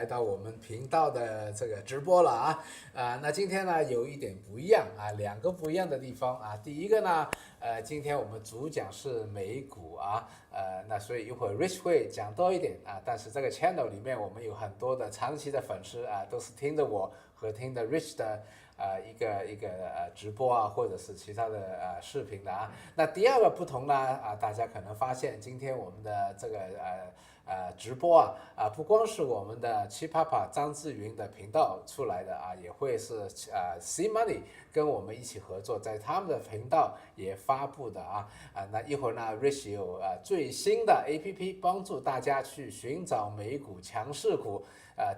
来到我们频道的这个直播了那今天呢有一点不一样两个不一样的地方第一个呢，今天我们主讲是美股那所以一会儿 Rich 会讲多一点但是这个 channel 里面我们有很多的长期的粉丝都是听着我和听着 Rich 的一个直播或者是其他的视频的那第二个不同呢大家可能发现今天我们的这个直播不光是我们的七爸爸张志云的频道出来的也会是C Money 跟我们一起合作，在他们的频道也发布的那一会儿呢 Rich 有最新的 APP 帮助大家去寻找美股强势股，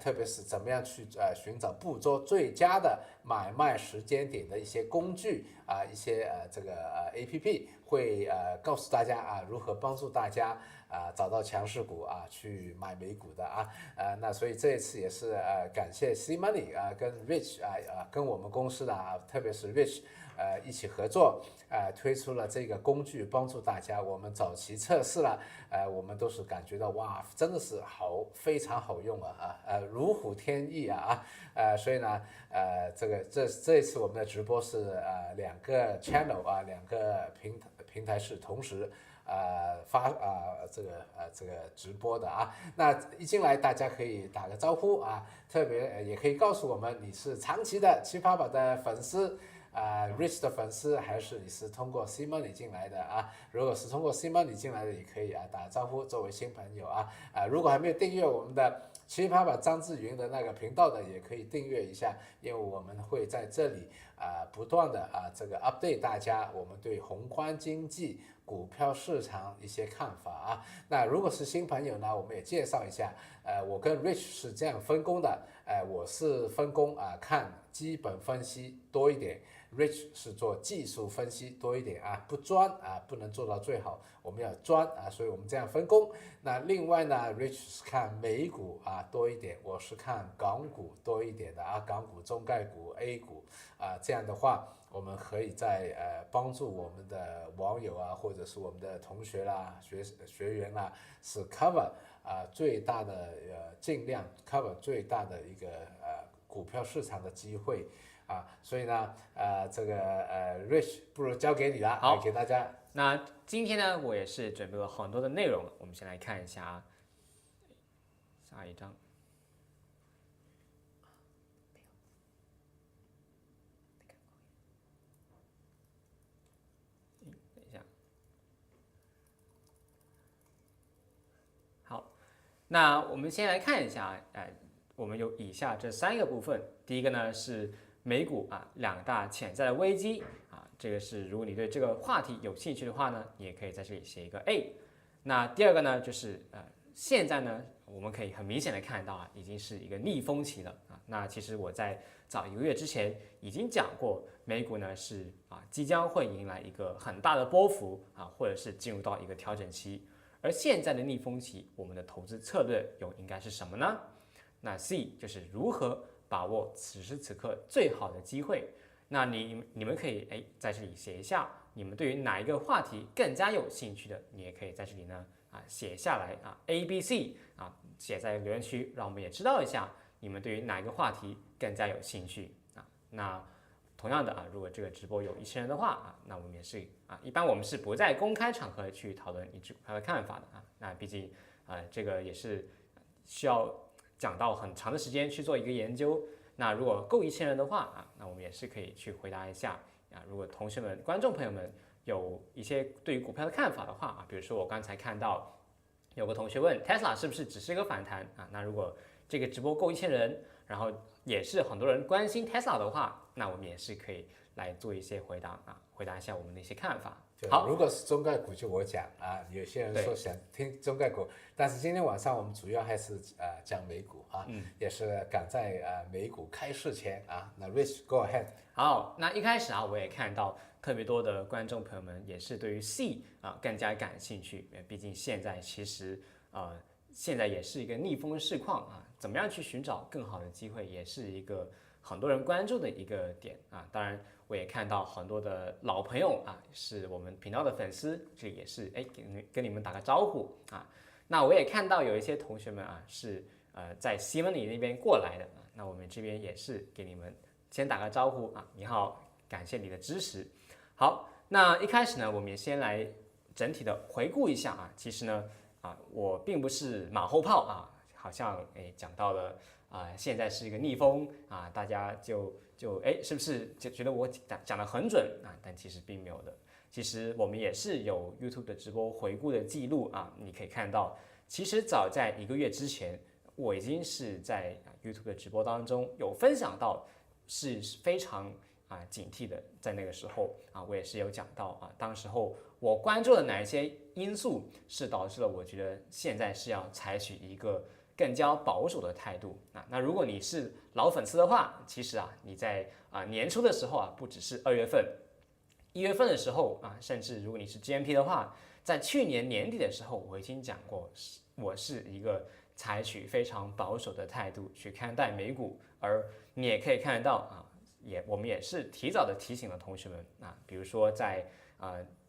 特别是怎么样去寻找捕捉最佳的买卖时间点的一些工具一些这个APP 会告诉大家如何帮助大家找到强势股去买美股的那所以这一次也是感谢 C Money 跟 Rich 跟我们公司的特别是 Rich 一起合作推出了这个工具帮助大家。我们早期测试了我们都是感觉到哇真的是非常好用如虎添翼所以呢这一次我们的直播是两个 channel 两个平台是同时这个直播的那一进来大家可以打个招呼特别也可以告诉我们你是长期的七爸爸的粉丝Rich 的粉丝，还是你是通过 C Money 进来的如果是通过 C Money 进来的，也可以打招呼，作为新朋友如果还没有订阅我们的七爸爸张志云的那个频道的，也可以订阅一下，因为我们会在这里不断的这个 update 大家我们对宏观经济、股票市场一些看法那如果是新朋友呢，我们也介绍一下，我跟 Rich 是这样分工的，我是分工看基本分析多一点。Rich 是做技术分析多一点不专不能做到最好，我们要专所以我们这样分工。那另外呢 ，Rich 是看美股多一点，我是看港股多一点的港股、中概股、A 股这样的话，我们可以在帮助我们的网友或者是我们的同学啦、学员啦，是 cover 最大的尽量 cover 最大的一个股票市场的机会。所以呢，这个Rich 不如交给你了，好，给大家。那今天呢，我也是准备了很多的内容，我们先来看一下下一章。等一下，好，那我们先来看一下，我们有以下这3个部分。第一个呢是美股2大潜在的危机这个是如果你对这个话题有兴趣的话呢，你也可以在这里写一个 A。那第二个呢就是现在呢我们可以很明显的看到已经是一个逆风期了那其实我在早1个月之前已经讲过，美股呢是即将会迎来一个很大的波幅或者是进入到一个调整期。而现在的逆风期，我们的投资策略应该是什么呢？那 C 就是如何把握此时此刻最好的机会。那你们可以在这里写一下，你们对于哪一个话题更加有兴趣的，你也可以在这里呢写下来ABC 写在留言区，让我们也知道一下你们对于哪一个话题更加有兴趣那同样的如果这个直播有1000人的话那我们也是一般我们是不在公开场合去讨论一只股票的看法的那毕竟这个也是需要讲到很长的时间去做一个研究。那如果够1000人的话那我们也是可以去回答一下如果同学们、观众朋友们有一些对于股票的看法的话比如说我刚才看到有个同学问 Tesla 是不是只是一个反弹那如果这个直播够1000人，然后也是很多人关心 Tesla 的话，那我们也是可以来做一些回答回答一下我们的一些看法。好，如果是中概股就我讲有些人说想听中概股，但是今天晚上我们主要还是讲美股也是赶在美股开市前那 Rich go ahead。好，那一开始我也看到特别多的观众朋友们也是对于 C 更加感兴趣，毕竟现在其实现在也是一个逆风市况怎么样去寻找更好的机会，也是一个很多人关注的一个点当然，我也看到很多的老朋友是我们频道的粉丝，这也是跟你们打个招呼那我也看到有一些同学们是在西门里那边过来的啊，那我们这边也是给你们先打个招呼啊，你好，感谢你的支持。好，那一开始呢，我们也先来整体的回顾一下啊，其实呢我并不是马后炮啊，好像讲到了现在是一个逆风啊，大家是不是就觉得我讲的很准啊？但其实并没有的。其实我们也是有 YouTube 的直播回顾的记录啊，你可以看到，其实早在1个月之前，我已经是在YouTube 的直播当中有分享到，是非常警惕的。在那个时候我也是有讲到当时候我关注了哪一些因素是导致了我觉得现在是要采取一个更加保守的态度那如果你是老粉丝的话，其实你在年初的时候不只是2月份。1月份的时候甚至如果你是 GMP 的话，在去年年底的时候，我已经讲过，我是一个采取非常保守的态度去看待美股，而你也可以看得到我们也是提早的提醒了同学们比如说在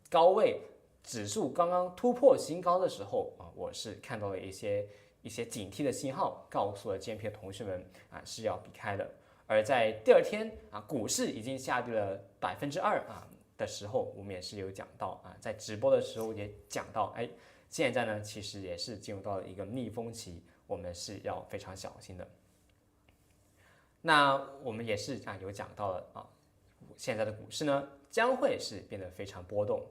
高位指数刚刚突破新高的时候我是看到了一些警惕的信号，告诉了 GMP 的同学们是要避开的。而在第2天股市已经下跌了2%的时候，我们也是有讲到在直播的时候也讲到，现在呢其实也是进入到了一个逆风期，我们是要非常小心的。那我们也是有讲到了现在的股市呢将会是变得非常波动。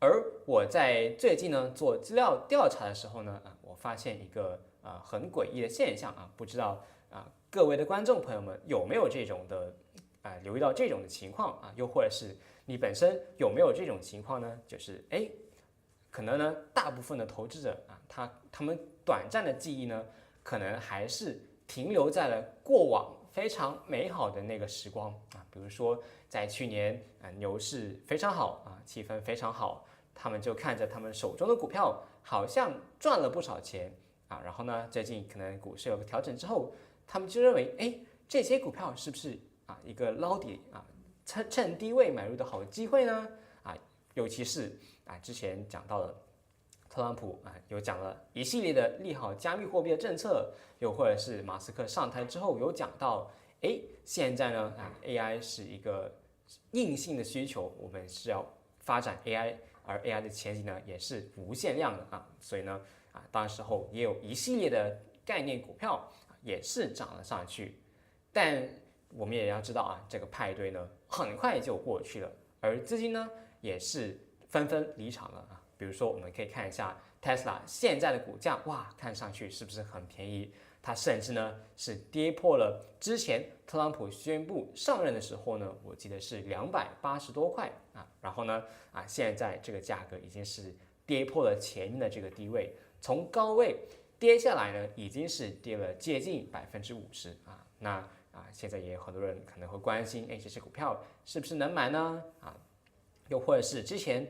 而我在最近呢做资料调查的时候呢我发现一个很诡异的现象不知道各位的观众朋友们有没有这种的留意到这种的情况又或者是你本身有没有这种情况呢？就是可能呢大部分的投资者他们短暂的记忆呢，可能还是停留在了过往非常美好的那个时光比如说在去年牛市非常好气氛非常好，他们就看着他们手中的股票好像赚了不少钱然后呢最近可能股市有个调整之后，他们就认为这些股票是不是一个捞底趁低位买入的好机会呢尤其是之前讲到了特朗普有讲了一系列的利好加密货币的政策，又或者是马斯克上台之后有讲到现在呢AI 是一个硬性的需求，我们是要发展 AI， 而 AI 的前景呢也是无限量的所以呢当时候也有一系列的概念股票也是涨了上去。但我们也要知道这个派对呢很快就过去了，而资金呢也是纷纷离场了比如说我们可以看一下 Tesla 现在的股价，哇，看上去是不是很便宜？它甚至呢是跌破了之前特朗普宣布上任的时候呢，我记得是280多块然后呢现在这个价格已经是跌破了前面的这个低位，从高位跌下来呢已经是跌了接近50%那现在也有很多人可能会关心这些股票是不是能买呢又或者是之前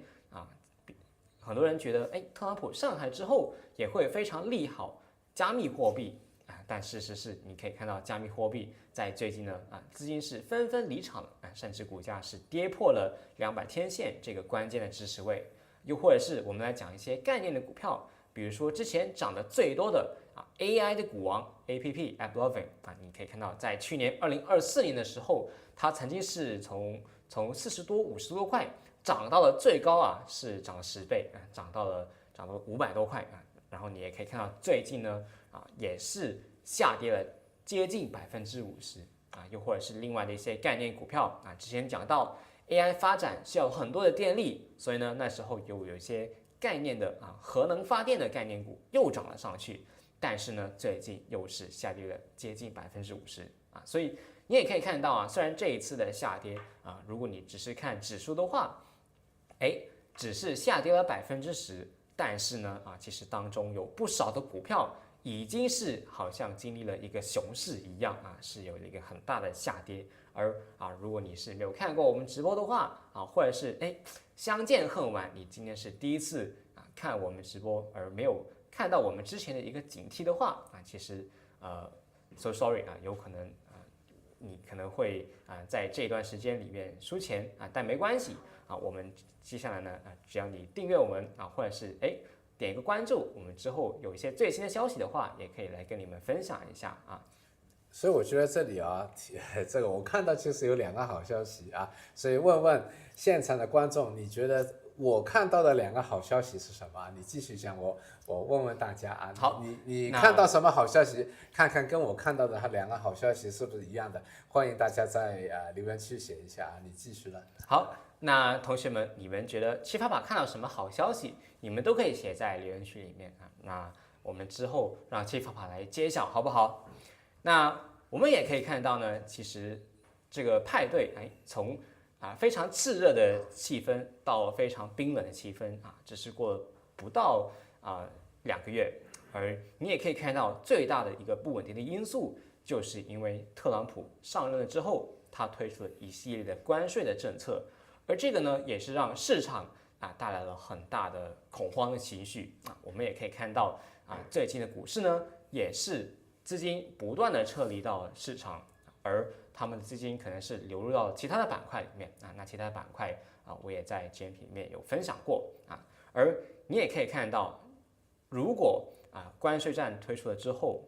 很多人觉得特朗普上台之后也会非常利好加密货币但事实是你可以看到加密货币在最近呢资金是纷纷离场了甚至股价是跌破了200天线这个关键的支持位。又或者是我们来讲一些概念的股票，比如说之前涨得最多的AI 的股王 APP AppLovin 你可以看到在去年2024年的时候，它曾经是从40多50多块涨到了最高是涨了10倍涨到了500多块然后你也可以看到最近呢也是下跌了接近50%又或者是另外的一些概念股票之前讲到 AI 发展需要很多的电力，所以呢那时候有一些概念的核能发电的概念股又涨了上去，但是呢最近又是下跌了接近50%所以你也可以看到虽然这一次的下跌如果你只是看指数的话只是下跌了10%，但是呢其实当中有不少的股票已经是好像经历了一个熊市一样是有一个很大的下跌。而如果你是没有看过我们直播的话或者是相见恨晚，你今天是第一次看我们直播而没有看到我们之前的一个警惕的话其实so sorry 有可能你可能会在这段时间里面输钱但没关系我们接下来呢只要你订阅我们或者是点一个关注，我们之后有一些最新的消息的话，也可以来跟你们分享一下啊。所以我觉得这里啊，这个我看到其实有2个好消息啊，所以问问现场的观众，你觉得我看到的2个好消息是什么？你继续讲，我问问大家啊。好，你看到什么好消息？看看跟我看到的2个好消息是不是一样的？欢迎大家在留言区写一下啊。你继续了。好，那同学们，你们觉得七爸爸看到什么好消息？你们都可以写在留言区里面啊。那我们之后让七爸爸来揭晓，好不好？那我们也可以看到呢，其实这个派对，从非常炽热的气氛到非常冰冷的气氛啊，只是过了不到2个月，而你也可以看到最大的一个不稳定的因素，就是因为特朗普上任了之后，他推出了一系列的关税的政策，而这个呢，也是让市场带来了很大的恐慌的情绪啊。我们也可以看到最近的股市呢，也是资金不断的撤离到市场，而他们的资金可能是流入到其他的板块里面啊。那其他的板块我也在 GMP 里面有分享过啊。而你也可以看到，如果关税战推出了之后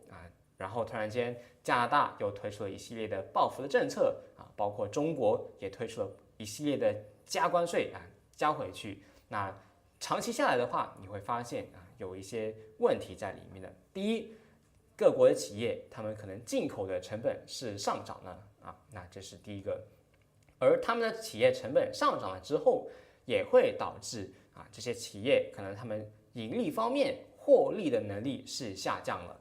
然后突然间加拿大又推出了一系列的报复的政策包括中国也推出了一系列的加关税加回去，那长期下来的话，你会发现有一些问题在里面的。第一，各国的企业他们可能进口的成本是上涨了那这是第一个，而他们的企业成本上涨了之后，也会导致这些企业可能他们盈利方面获利的能力是下降了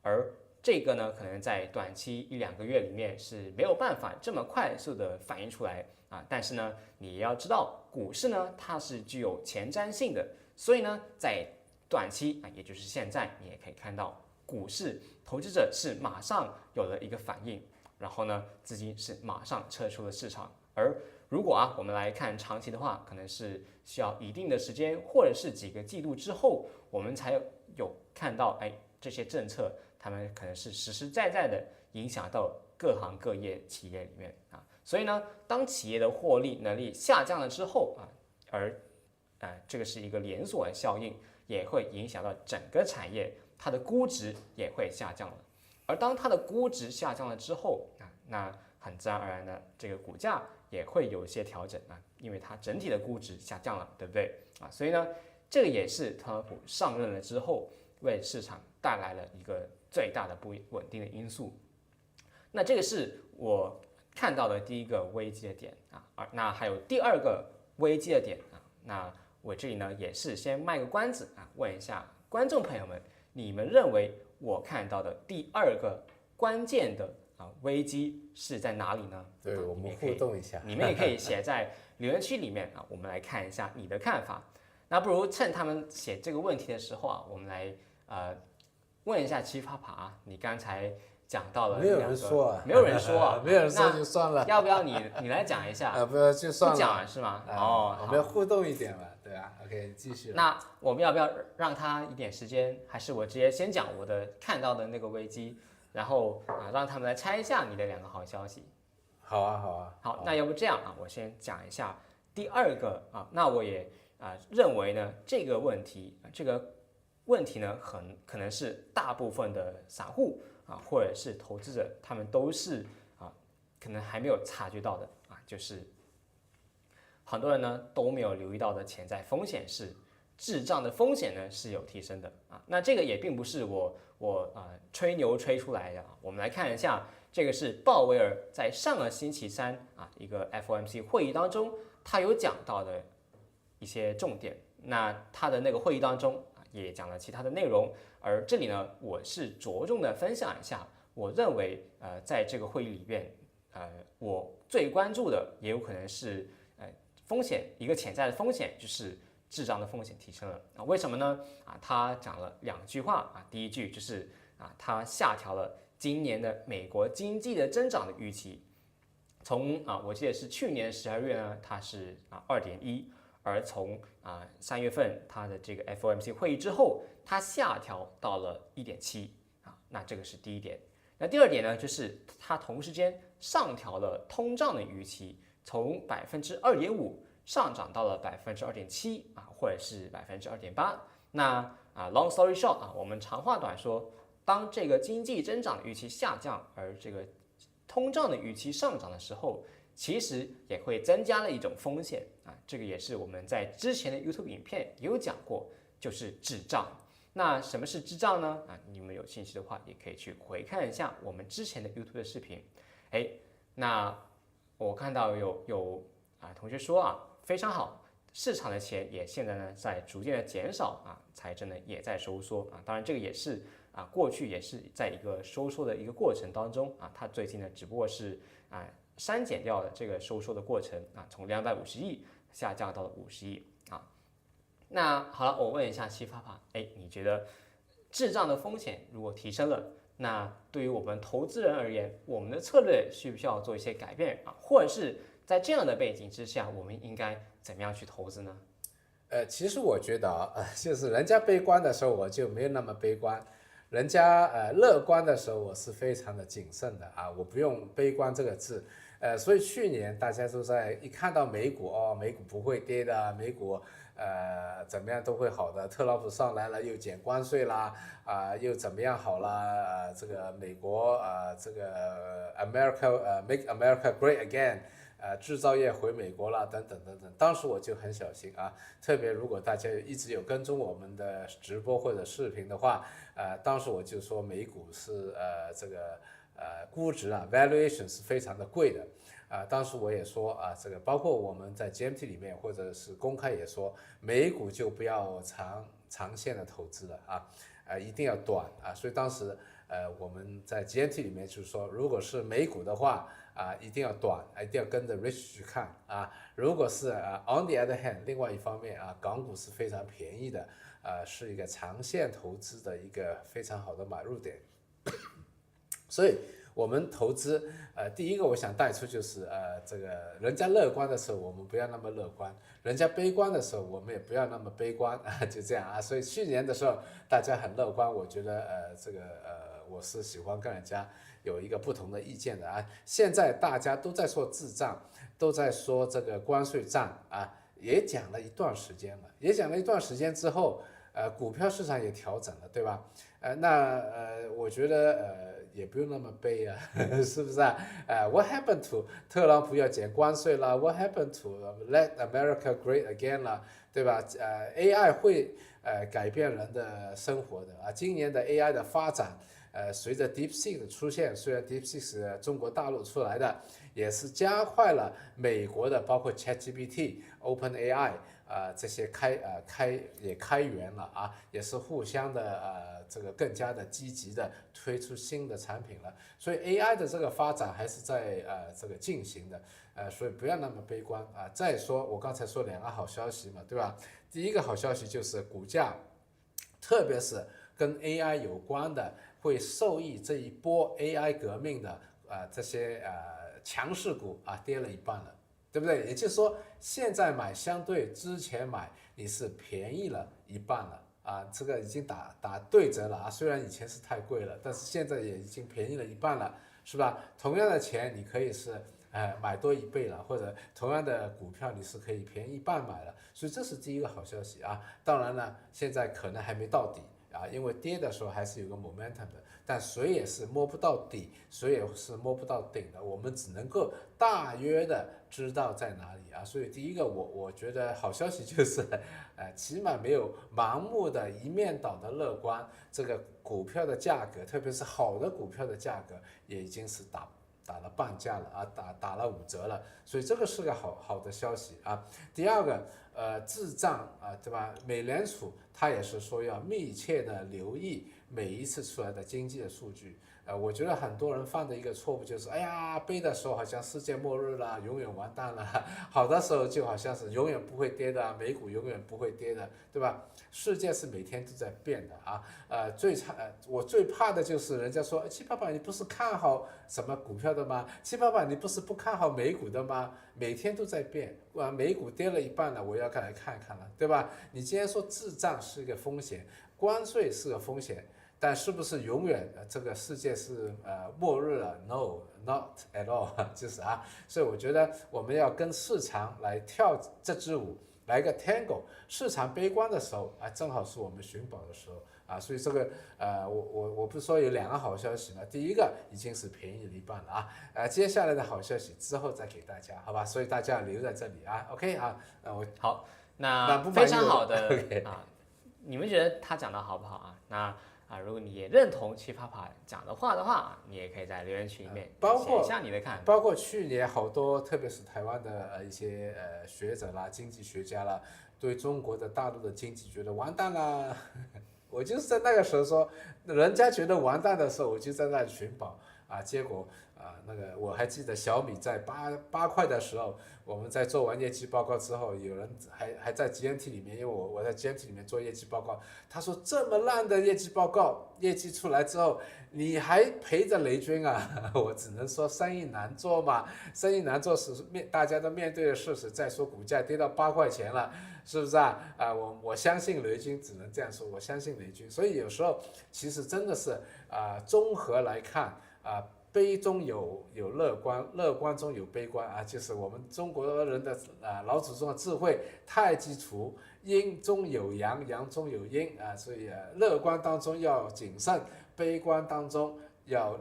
而这个呢，可能在短期1-2个月里面是没有办法这么快速的反映出来但是呢，你也要知道，股市呢它是具有前瞻性的，所以呢，在短期也就是现在，你也可以看到股市投资者是马上有了一个反应，然后呢，资金是马上撤出了市场。而如果我们来看长期的话，可能是需要一定的时间，或者是几个季度之后，我们才有看到这些政策，他们可能是实实在在的影响到各行各业企业里面所以呢，当企业的获利能力下降了之后而这个是一个连锁的效应，也会影响到整个产业，它的估值也会下降了。而当它的估值下降了之后那很自然而然的，这个股价也会有一些调整因为它整体的估值下降了，对不对所以呢，这个也是特朗普上任了之后为市场带来了一个最大的不稳定的因素。那这个是我看到的第一个危机的点那还有第2个危机的点那我这里呢也是先卖个关子问一下观众朋友们，你们认为我看到的第2个关键的危机是在哪里呢？对，我们互动一下，你们也可以写在留言区里面我们来看一下你的看法。那不如趁他们写这个问题的时候我们来问一下七啪啪你刚才讲到了没有人说没有人说没有人说就算了。要不要你来讲一下？不就算了，不讲了是吗？我们要互动一点嘛，对吧？OK， 继续。那我们要不要让他一点时间？还是我直接先讲我的看到的那个危机，然后让他们来猜一下你的2个好消息？好啊。好，那要不这样我先讲一下第2个那我也认为呢，这个问题呢，可能是大部分的散户或者是投资者，他们都是可能还没有察觉到的就是很多人呢都没有留意到的潜在风险是滞胀的风险呢是有提升的那这个也并不是我吹牛吹出来的我们来看一下，这个是鲍威尔在上个星期3一个 FOMC 会议当中，他有讲到的一些重点。那他的那个会议当中也讲了其他的内容，而这里呢，我是着重的分享一下，我认为在这个会议里面，我最关注的也有可能是风险，一个潜在的风险就是滞胀的风险提升了为什么呢？他讲了2句话第一句就是他下调了今年的美国经济的增长的预期，从我记得是去年12月呢，它是2.1%。而从3月份它的这个 FOMC 会议之后，它下调到了1.7那这个是第一点。那第2点呢，就是它同时间上调了通胀的预期，从2.5%上涨到了2.7%或者是2.8%。long story short 我们长话短说，当这个经济增长的预期下降，而这个通胀的预期上涨的时候，其实也会增加了一种风险这个也是我们在之前的 YouTube 影片也有讲过，就是滞胀。那什么是滞胀呢？你们有兴趣的话，也可以去回看一下我们之前的 YouTube 的视频。那我看到有同学说非常好，市场的钱也现在呢在逐渐的减少财政呢也在收缩当然这个也是过去也是在一个收缩的一个过程当中它最近呢只不过是删减掉了这个收缩的过程从250亿下降到了50亿那好了，我问一下七发发，你觉得滞胀的风险如果提升了，那对于我们投资人而言，我们的策略需不需要做一些改变或者是在这样的背景之下，我们应该怎么样去投资呢？其实我觉得就是人家悲观的时候，我就没有那么悲观；人家乐观的时候，我是非常的谨慎的我不用悲观这个字。所以去年大家都在一看到美股美股不会跌的，美股怎么样都会好的，特朗普上来了又减关税啦又怎么样好了这个美国这个 Make America Great Again。制造业回美国了，等等等等。当时我就很小心特别如果大家一直有跟踪我们的直播或者视频的话，当时我就说美股是这个估值valuation 是非常的贵的。当时我也说这个包括我们在 GMT 里面或者是公开也说，美股就不要长线的投资了一定要短所以当时我们在 GMT 里面就是说，如果是美股的话一定要短一定要跟着 Rich 去看如果是on the other hand， 另外一方面港股是非常便宜的是一个长线投资的一个非常好的买入点。所以我们投资第一个我想带出就是这个人家乐观的时候我们不要那么乐观，人家悲观的时候我们也不要那么悲观就这样所以去年的时候大家很乐观，我觉得这个我是喜欢跟人家有一个不同的意见的现在大家都在说滞胀，都在说这个关税战也讲了一段时间了，也讲了一段时间之后股票市场也调整了，对吧？我觉得也不用那么悲是不是What happened to 特朗普要减关税啦 ？What happened to Let America Great Again 啦？对吧？AI 会改变人的生活的今年的 AI 的发展。随着 DeepSeek 的出现，虽然 DeepSeek 是中国大陆出来的，也是加快了美国的包括 ChatGPT、OpenAI 这些开源了也是互相的这个更加的积极的推出新的产品了，所以 AI 的这个发展还是在这个进行的所以不要那么悲观再说我刚才说两个好消息嘛，对吧？第一个好消息就是股价，特别是跟 AI 有关的。会受益这一波 AI 革命的这些强势股跌了一半了，对不对？也就是说，现在买相对之前买你是便宜了一半了这个已经打对折了虽然以前是太贵了，但是现在也已经便宜了一半了，是吧？同样的钱你可以是买多1倍了，或者同样的股票你是可以便宜一半买了，所以这是第一个好消息当然呢，现在可能还没到底。因为跌的时候还是有个 momentum 的，但谁也是摸不到底，谁也是摸不到顶的，我们只能够大约的知道在哪里所以第一个我觉得好消息就是起码没有盲目的一面倒的乐观，这个股票的价格，特别是好的股票的价格也已经是打了半价了打了5折了，所以这个是个好的消息第二个滞胀对吧？美联储它也是说要密切的留意每一次出来的经济的数据我觉得很多人犯的一个错误就是，哎呀，悲的时候好像世界末日了，永远完蛋了；好的时候就好像是永远不会跌的，美股永远不会跌的，对吧？世界是每天都在变的我最怕的就是人家说，七爸爸你不是看好什么股票的吗？七爸爸你不是不看好美股的吗？每天都在变美股跌了一半了，我要来看看了，对吧？你今天说滞胀是一个风险，关税是个风险。但是不是永远这个世界是末日了 ？No, not at all 就是所以我觉得我们要跟市场来跳这支舞来个 Tango，市场悲观的时候啊，正好是我们寻宝的时候啊，所以这个我不是说有2个好消息吗？第一个已经是便宜了一半了啊，接下来的好消息之后再给大家，好吧？所以大家留在这里啊，OK 啊，好，那那不满意非常好的，OK 啊，你们觉得他讲的好不好啊？那如果你也认同奇葩爸讲的话，你也可以在留言区里面写一下你的看法。包括去年好多，特别是台湾的一些学者啦、经济学家啦，对中国的大陆的经济觉得完蛋啦。我就是在那个时候说，人家觉得完蛋的时候，我就在那里寻宝啊，结果那个我还记得小米在八块的时候，我们在做完业绩报告之后，有人还在 GMT 里面，因为我在 GMT 里面做业绩报告，他说这么烂的业绩报告，业绩出来之后，你还陪着雷军啊？我只能说生意难做嘛，生意难做是大家都面对的事实。再说股价跌到8块钱了，是不是啊？我相信雷军，只能这样说，我相信雷军。所以有时候其实真的是综合来看悲中有乐观，乐观中有悲观啊，就是我们中国人的老祖宗的智慧，太极图，阴中有阳，阳中有阴啊，所以乐观当中要谨慎，悲观当中要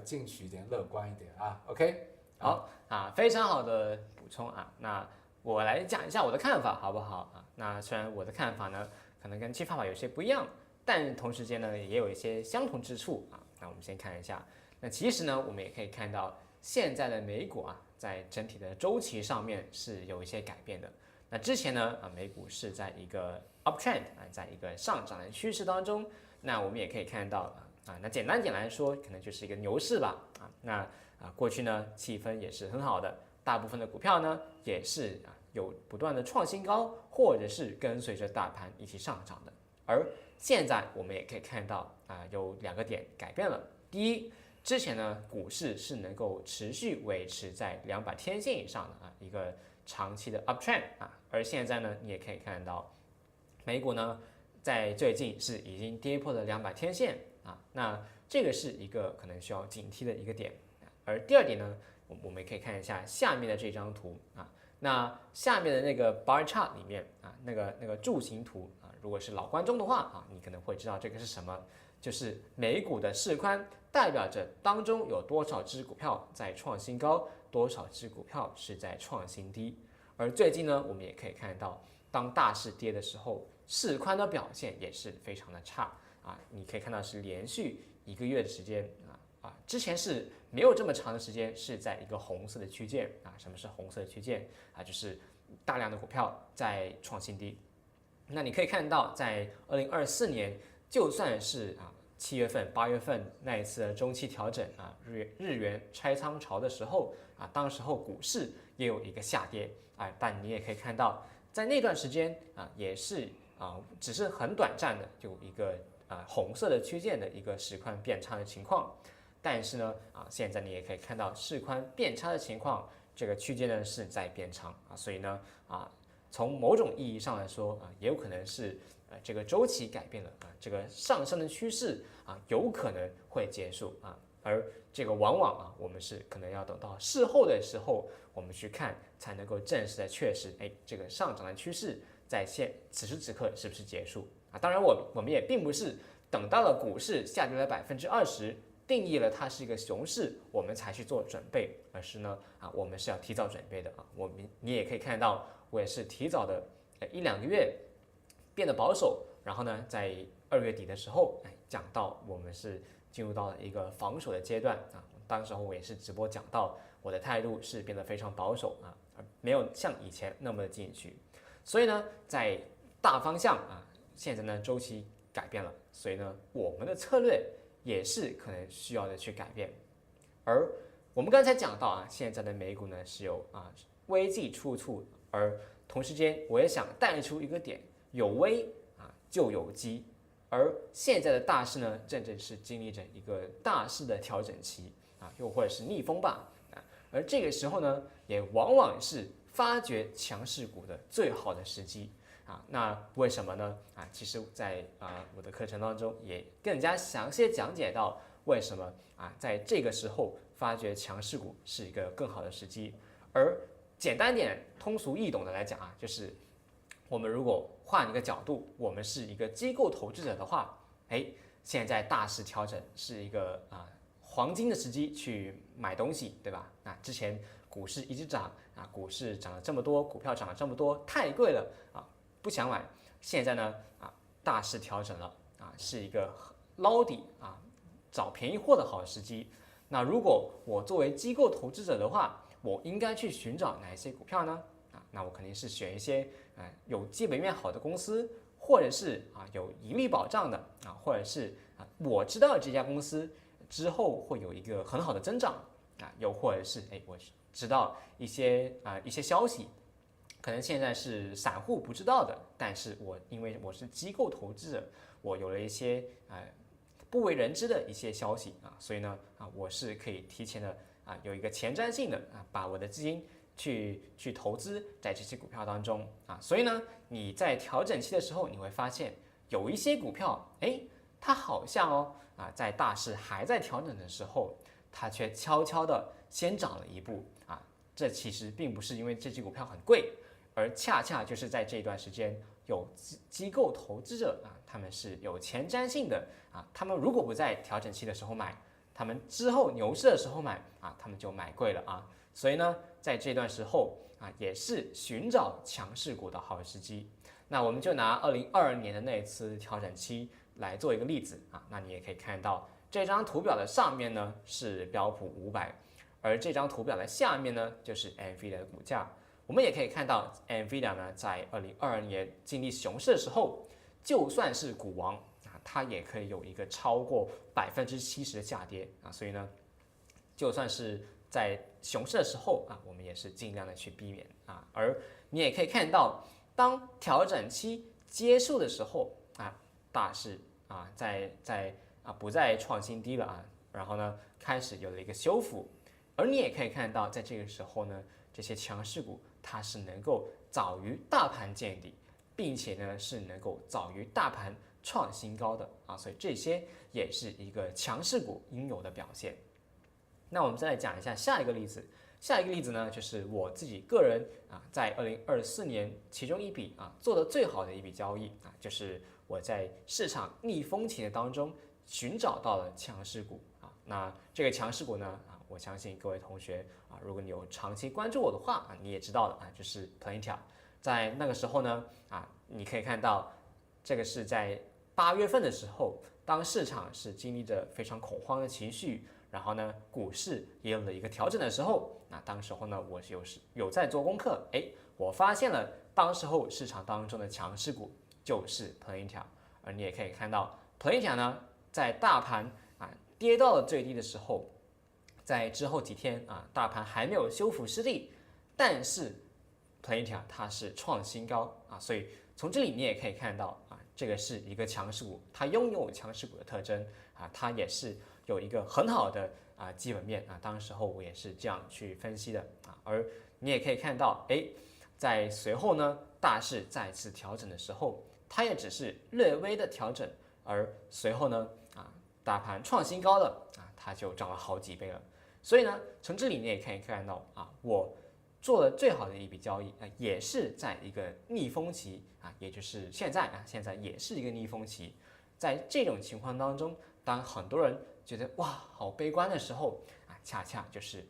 进取一点，乐观一点啊。OK， 好非常好的补充啊。那我来讲一下我的看法，好不好啊？那虽然我的看法呢，可能跟奇葩爸有些不一样，但同时间呢，也有一些相同之处啊。那我们先看一下。那其实呢，我们也可以看到现在的美股在整体的周期上面是有一些改变的。那之前呢，美股是在一个 uptrend 在一个上涨的趋势当中。那我们也可以看到那简单点来说，可能就是一个牛市吧那过去呢气氛也是很好的，大部分的股票呢也是有不断的创新高，或者是跟随着大盘一起上涨的。而现在我们也可以看到有2个点改变了。第一，之前呢，股市是能够持续维持在200天线以上的一个长期的 uptrend 而现在呢，你也可以看到，美股呢在最近是已经跌破了200天线那这个是一个可能需要警惕的一个点。而第2点呢，我们也可以看一下下面的这张图那下面的那个 bar chart 里面那个柱形图如果是老观众的话你可能会知道这个是什么。就是美股的市宽代表着当中有多少只股票在创新高，多少只股票是在创新低。而最近呢，我们也可以看到，当大市跌的时候，市宽的表现也是非常的差你可以看到是连续1个月的时间之前是没有这么长的时间是在一个红色的区间什么是红色的区间就是大量的股票在创新低。那你可以看到，在2024年，就算是7月份、8月份那一次的中期调整日元拆仓潮的时候当时候股市也有一个下跌但你也可以看到，在那段时间也是只是很短暂的有一个红色的区间的一个市宽变差的情况。但是呢现在你也可以看到市宽变差的情况，这个区间呢是在变长所以呢从某种意义上来说也有可能是这个周期改变了这个上升的趋势有可能会结束而这个往往我们是可能要等到事后的时候我们去看，才能够正式的确实这个上涨的趋势在此时此刻是不是结束当然我们也并不是等到了股市下跌了20%，定义了它是一个熊市，我们才去做准备，而是呢我们是要提早准备的你也可以看到，我也是提早的1-2个月变得保守，然后呢，在2月底的时候讲到我们是进入到了一个防守的阶段当时候我也是直播讲到我的态度是变得非常保守而没有像以前那么的进取。所以呢，在大方向现在呢周期改变了，所以呢我们的策略也是可能需要的去改变。而我们刚才讲到现在的美股呢是有危机处处，而同时间我也想带出一个点，有危就有机。而现在的大势呢，正是经历着一个大势的调整期又或者是逆风吧而这个时候呢，也往往是发掘强势股的最好的时机那为什么呢其实在我的课程当中也更加详细讲解到为什么在这个时候发掘强势股是一个更好的时机。而简单点、通俗易懂的来讲就是我们如果换一个角度，我们是一个机构投资者的话，哎，现在大势调整是一个黄金的时机去买东西，对吧？那之前股市一直涨股市涨了这么多，股票涨了这么多，太贵了不想买。现在呢大势调整了是一个捞底找便宜货的好时机。那如果我作为机构投资者的话，我应该去寻找哪一些股票呢？那我肯定是选一些有基本面好的公司，或者是有盈利保障的或者是我知道这家公司之后会有一个很好的增长又或者是我知道一些消息，可能现在是散户不知道的，但是因为我是机构投资者，我有了一些不为人知的一些消息所以呢我是可以提前的有一个前瞻性的把我的资金去投资在这些股票当中所以呢你在调整期的时候，你会发现有一些股票它好像在大势还在调整的时候，它却悄悄的先涨了一步这其实并不是因为这只股票很贵，而恰恰就是在这段时间有机构投资者他们是有前瞻性的他们如果不在调整期的时候买，他们之后牛市的时候买他们就买贵了所以呢在这段时候也是寻找强势股的好时机。那我们就拿2022年的那一次调整期来做一个例子那你也可以看到这张图表的上面呢是标普500，而这张图表的下面呢就是 NVIDIA 的股价。我们也可以看到 NVIDIA 呢在2022年经历熊市的时候，就算是股王它也可以有一个超过70%的下跌所以呢就算是在熊市的时候我们也是尽量的去避免而你也可以看到，当调整期结束的时候大势在不再创新低了然后呢开始有了一个修复，而你也可以看到，在这个时候呢，这些强势股它是能够早于大盘见底，并且呢是能够早于大盘创新高的所以这些也是一个强势股应有的表现。那我们再来讲一下下一个例子。下一个例子呢，就是我自己个人在2024年其中一笔做的最好的一笔交易就是我在市场逆风期的当中寻找到了强势股那这个强势股呢我相信各位同学如果你有长期关注我的话你也知道的就是 Palantir。在那个时候呢你可以看到这个是在8月份的时候，当市场是经历着非常恐慌的情绪，然后呢股市也有了一个调整的时候，那当时候呢我有在做功课，我发现了当时候市场当中的强势股就是 Palantir。而你也可以看到 Palantir 呢在大盘跌到了最低的时候，在之后几天大盘还没有修复失地，但是 Palantir 它是创新高所以从这里你也可以看到这个是一个强势股，它拥有强势股的特征它也是有一个很好的基本面当时候我也是这样去分析的而你也可以看到在随后呢大势再次调整的时候，它也只是略微的调整，而随后呢大盘创新高了它就涨了好几倍了。所以呢从这里你也可以看到我做了最好的一笔交易也是在一个逆风期也就是现在也是一个逆风期。在这种情况当中，当很多人觉得哇好悲观的时候恰恰就是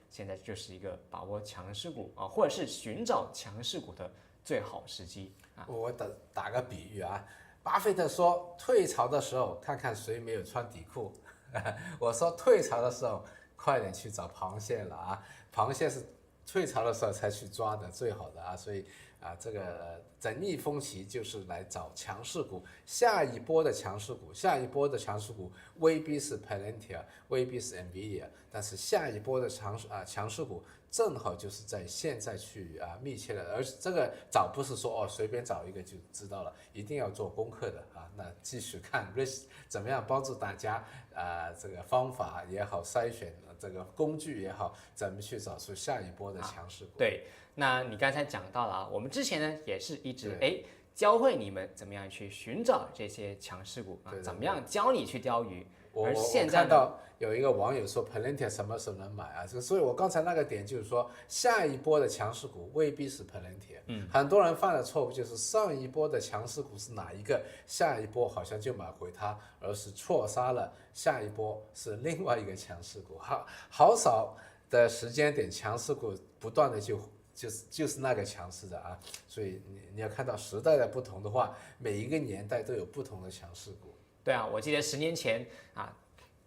现在就是一个把握强势股或者是寻找强势股的最好时机我打个比喻巴菲特说退潮的时候看看谁没有穿底裤我说退潮的时候快点去找螃蟹了螃蟹是退潮的时候才去抓的最好的所以这个在逆风期就是来找强势股，下一波的强势股未必是 Palantir， 未必是 NVIDIA， 但是下一波的强势股正好就是在现在去密切的，而这个找不是说随便找一个就知道了，一定要做功课的那继续看 risk 怎么样帮助大家这个方法也好，筛选这个工具也好，怎么去找出下一波的强势股。对，那你刚才讲到了我们之前呢也是一直教会你们怎么样去寻找这些强势股怎么样教你去钓鱼。我而现在呢看到有一个网友说 Palantir 什么时候能买啊？所以我刚才那个点就是说，下一波的强势股未必是 Palantir。很多人犯的错误就是上一波的强势股是哪一个，下一波好像就买回它，而是错杀了下一波是另外一个强势股。好少的时间点，强势股不断的就是那个强势的啊。所以你要看到时代的不同的话，每一个年代都有不同的强势股。对啊，我记得10年前啊，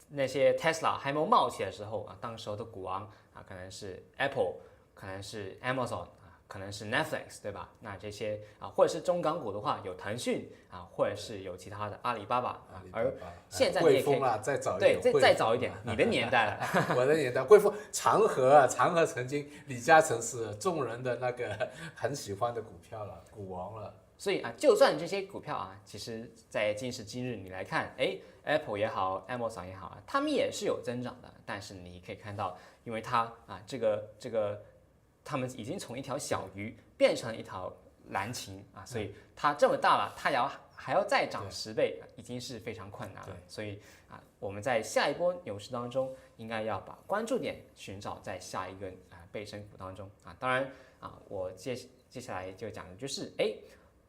那些 Tesla 还没有冒起来的时候啊，当时候的股王啊，可能是 Apple，可能是 Amazon 啊，可能是 Netflix，对吧？那这些啊，或者是中港股的话，有腾讯啊，或者是有其他的阿里巴巴啊。而现在你也可以汇丰啊，再早一对，点，再早一点，你的年代了。我的年代，汇丰、长和啊，长和曾经李嘉诚是众人的那个很喜欢的股票了，股王了。所以啊，就算这些股票啊，其实在今时今日你来看，Apple 也好，Amazon 也好啊，他们也是有增长的。但是你可以看到，因为它啊，他们已经从一条小鱼变成了一条蓝鲸啊，所以它这么大了，它还要再涨10倍，已经是非常困难了。所以啊，我们在下一波牛市当中，应该要把关注点寻找在下一个倍升股当中啊。当然啊，我接下来就讲的就是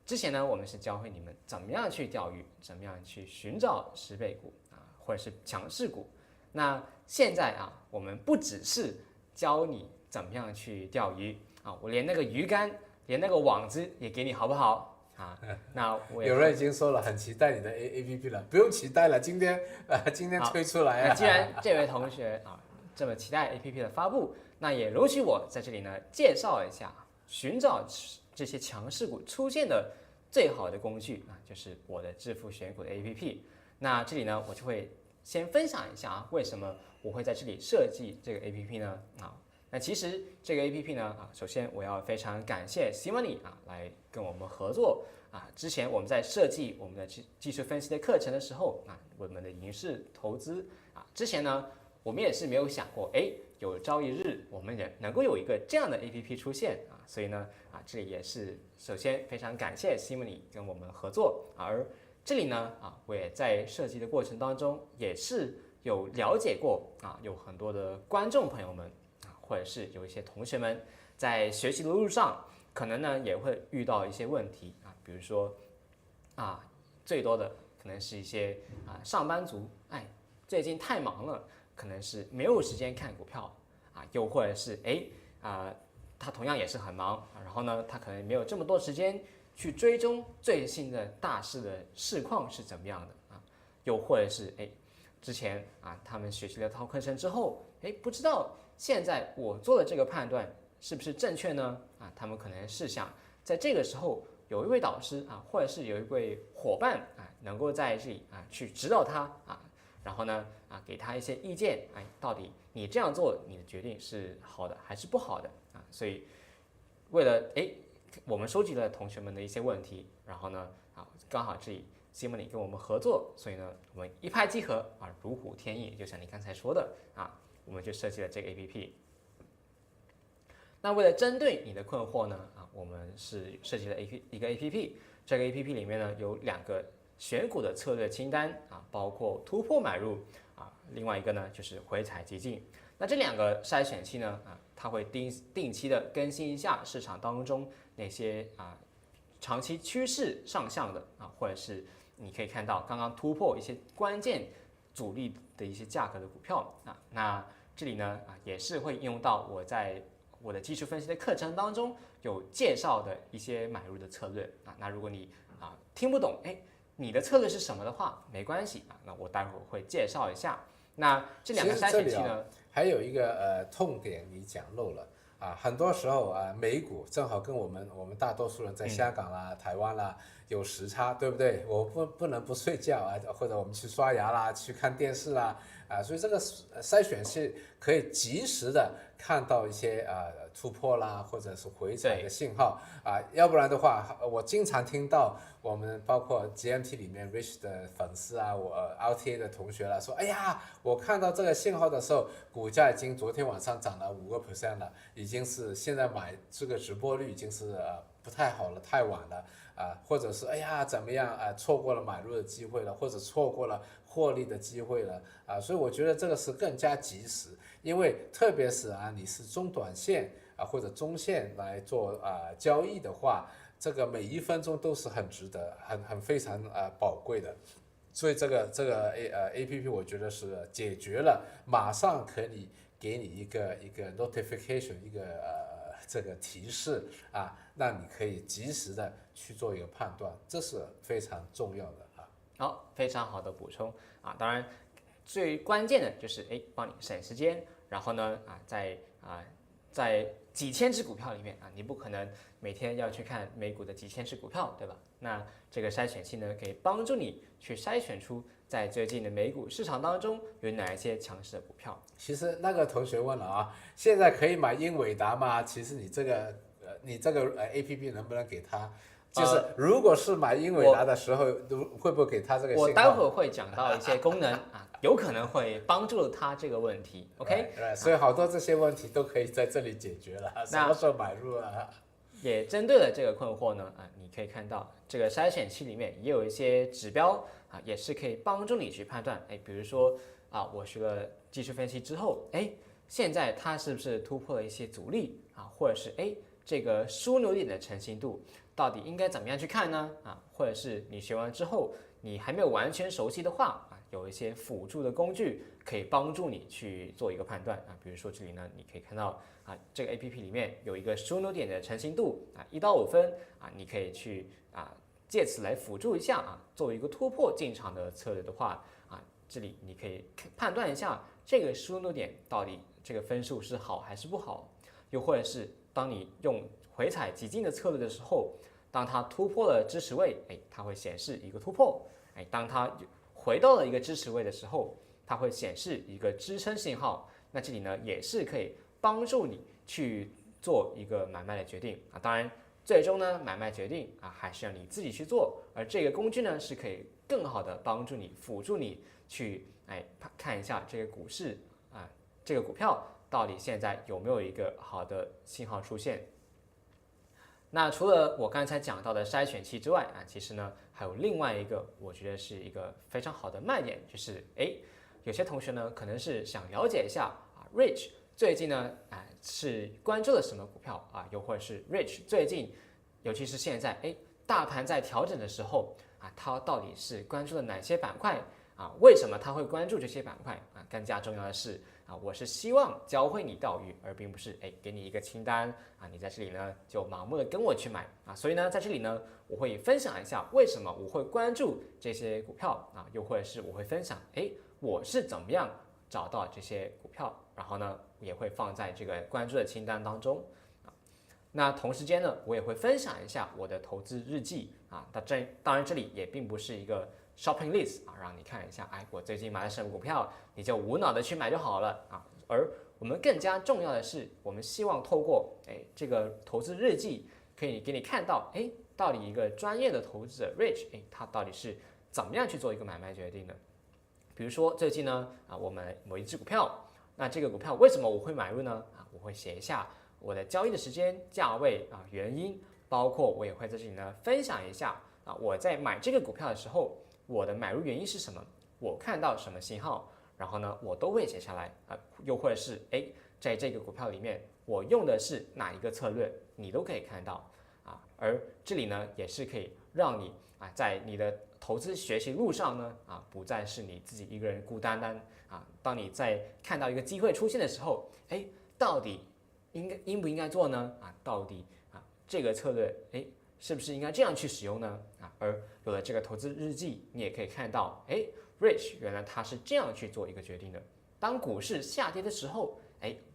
之前呢，我们是教会你们怎么样去钓鱼，怎么样去寻找10倍股啊，或者是强势股。那现在啊，我们不只是教你怎么样去钓鱼啊，我连那个鱼竿，连那个网子也给你，好不好？啊，那我有人已经说了，很期待你的 APP 了，不用期待了，今天推出来那既然这位同学啊这么期待 APP 的发布，那也容许我在这里呢介绍一下寻找这些强势股出现的最好的工具啊，就是我的致富选股的 APP。那这里呢，我就会先分享一下为什么我会在这里设计这个 APP 呢？那其实这个 APP 呢，首先我要非常感谢 Simony 来跟我们合作之前我们在设计我们的技术分析的课程的时候我们的盈势投资之前呢，我们也是没有想过，有朝一日我们也能够有一个这样的 APP 出现所以呢这里也是首先非常感谢 Simony 跟我们合作而这里呢我也在设计的过程当中也是有了解过有很多的观众朋友们或者是有一些同学们在学习的路上，可能呢也会遇到一些问题比如说最多的可能是一些上班族，最近太忙了，可能是没有时间看股票又或者是他同样也是很忙，然后呢他可能没有这么多时间去追踪最新的大势的市况是怎么样的又或者是之前他们学习了套课程之后，不知道现在我做的这个判断是不是正确呢？他们可能是想在这个时候有一位导师或者是有一位伙伴能够在这里去指导他然后呢给他一些意见，到底你这样做你的决定是好的还是不好的所以为了我们收集了同学们的一些问题，然后呢刚好这里 Simony 跟我们合作，所以呢我们一拍即合如虎添翼，就像你刚才说的我们就设计了这个 APP。那为了针对你的困惑呢我们是设计了一个 APP， 这个 APP 里面呢有2个选股的策略清单包括突破买入另外一个呢就是回踩激进。那这2个筛选器呢它会定期的更新一下市场当中那些长期趋势上向的或者是你可以看到刚刚突破一些关键主力的一些价格的股票那这里呢也是会应用到我在我的技术分析的课程当中有介绍的一些买入的策略那如果你听不懂你的策略是什么的话，没关系那我待会儿会介绍一下。那这2个筛选器呢，还有一个痛点你讲漏了很多时候美股正好跟我们大多数人在香港啦、台湾啦有时差，对不对？我不能不睡觉或者我们去刷牙啦、去看电视啦所以这个筛选是可以及时的看到一些突破啦，或者是回踩的信号要不然的话，我经常听到我们包括 GMT 里面 Rich 的粉丝我RTA 的同学啦说，哎呀，我看到这个信号的时候，股价已经昨天晚上涨了5%了，已经是现在买这个直播率已经是不太好了，太晚了或者是哎呀怎么样错过了买入的机会了，或者错过了获利的机会了所以我觉得这个是更加及时，因为特别是你是中短线或者中线来做交易的话，这个每一分钟都是很值得、很非常宝贵的。所以这个APP 我觉得是解决了，马上可以给你一个notification，一个这个提示让你可以及时的去做一个判断，这是非常重要的好，非常好的补充当然最关键的就是帮你省时间，然后呢在几千只股票里面你不可能每天要去看美股的几千只股票，对吧？那这个筛选器呢，可以帮助你去筛选出在最近的美股市场当中有哪一些强势的股票。其实那个同学问了现在可以买英伟达吗？其实你这个APP 能不能给他？就是如果是买英伟达的时候，会不会给他这个信号？我待会儿会讲到一些功能有可能会帮助他这个问题。OK， 所以好多这些问题都可以在这里解决了。什么时候买入也针对了这个困惑呢你可以看到这个筛选器里面也有一些指标也是可以帮助你去判断。比如说我学了技术分析之后，现在它是不是突破了一些阻力或者是这个枢纽点的成型度到底应该怎么样去看呢？或者是你学完之后你还没有完全熟悉的话有一些辅助的工具可以帮助你去做一个判断比如说这里呢，你可以看到这个 APP 里面有一个枢纽点的成型度1到5分你可以去借此来辅助一下作为一个突破进场的策略的话这里你可以判断一下这个枢纽点到底这个分数是好还是不好，又或者是当你用回踩急进的策略的时候，当它突破了支持位，它会显示一个突破；当它回到了一个支持位的时候，它会显示一个支撑信号。那这里呢也是可以帮助你去做一个买卖的决定当然，最终呢买卖决定还是要你自己去做，而这个工具呢是可以更好的帮助你、辅助你去看一下这个股市这个股票到底现在有没有一个好的信号出现。那除了我刚才讲到的筛选器之外其实呢还有另外一个我觉得是一个非常好的卖点，就是有些同学呢可能是想了解一下Rich 最近呢是关注了什么股票又或者是 Rich 最近尤其是现在大盘在调整的时候他到底是关注了哪些板块为什么他会关注这些板块更加重要的是我是希望教会你钓鱼，而并不是给你一个清单你在这里呢就盲目的跟我去买所以呢在这里呢我会分享一下为什么我会关注这些股票又或者是我会分享我是怎么样找到这些股票，然后呢也会放在这个关注的清单当中那同时间呢我也会分享一下我的投资日记当然这里也并不是一个shopping list 让你看一下我最近买了什么股票，你就无脑的去买就好了而我们更加重要的是，我们希望透过这个投资日记，可以给你看到到底一个专业的投资者 Rich 他到底是怎么样去做一个买卖决定的。比如说最近呢我们某一只股票，那这个股票为什么我会买入呢我会写一下我的交易的时间、价位原因，包括我也会在这里呢分享一下我在买这个股票的时候，我的买入原因是什么，我看到什么信号，然后呢我都会写下来又或者是在这个股票里面我用的是哪一个策略，你都可以看到而这里呢也是可以让你在你的投资学习路上呢不再是你自己一个人孤单单当你在看到一个机会出现的时候，到底应不应该做呢到底这个策略是不是应该这样去使用呢而有了这个投资日记，你也可以看到Rich 原来他是这样去做一个决定的。当股市下跌的时候